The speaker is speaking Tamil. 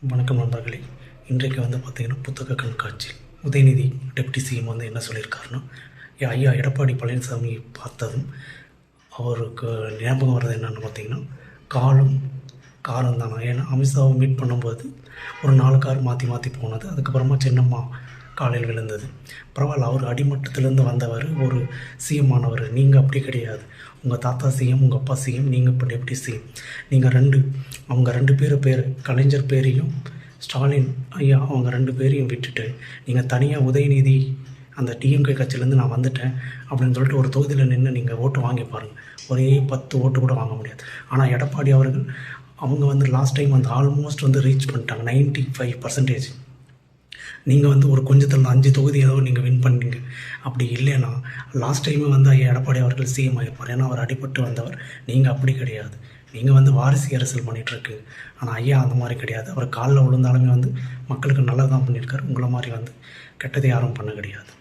வணக்கம் நண்பர்களே. இன்றைக்கு பார்த்திங்கன்னா புத்தக கண்காட்சி உதயநிதி டெப்டி சிஎம் என்ன சொல்லியிருக்காருன்னா, ஐயா எடப்பாடி பழனிசாமி பார்த்ததும் அவருக்கு ஞாபகம் வர்றது என்னென்னு பார்த்திங்கன்னா, காரம் தானே. ஏன்னா அமித்ஷாவை மீட் பண்ணும்போது ஒரு 4 கார் மாற்றி போனது. அதுக்கப்புறமா சின்னம்மா காலையில் விழுந்தது. பரவாயில்ல, அவர் அடிமட்டத்திலேருந்து வந்தவர், ஒரு சிஎம் ஆனவர். நீங்கள் அப்படி கிடையாது. உங்கள் தாத்தா சிஎம், உங்கள் அப்பா சிஎம், நீங்கள் இப்போ டெப்டி சிஎம். நீங்கள் அவங்க 2 பேர் கலைஞர் பேரையும் ஸ்டாலின் ஐயா அவங்க 2 பேரையும் விட்டுட்டு நீங்கள் தனியாக உதயநிதி அந்த டிஎம்கே கட்சியிலேருந்து நான் வந்துட்டேன் அப்படின்னு சொல்லிட்டு ஒரு தொகுதியில் நின்று நீங்கள் ஓட்டு வாங்கி பாருங்கள். ஒரே 10 ஓட்டு கூட வாங்க முடியாது. ஆனால் எடப்பாடி அவர்கள் அவங்க லாஸ்ட் டைம் ஆல்மோஸ்ட் ரீச் பண்ணிட்டாங்க 95%. நீங்கள் ஒரு கொஞ்சத்தில் 5 தொகுதி ஏதோ நீங்கள் வின் பண்ணீங்க. அப்படி இல்லைன்னா லாஸ்ட் டைமே ஐயா எடப்பாடி அவர்கள் சிஎம் ஆகிருப்பார். ஏன்னா அவர் அடிபட்டு வந்தவர். நீங்கள் அப்படி கிடையாது. நீங்கள் வாரிசு அரசியல் பண்ணிகிட்ருக்கு. ஆனால் ஐயா அந்த மாதிரி கிடையாது. அவர் காலில் விழுந்தாலுமே மக்களுக்கு நல்லது தான் பண்ணியிருக்காரு. உங்களை மாதிரி கெட்டது யாரும் பண்ண கிடையாது.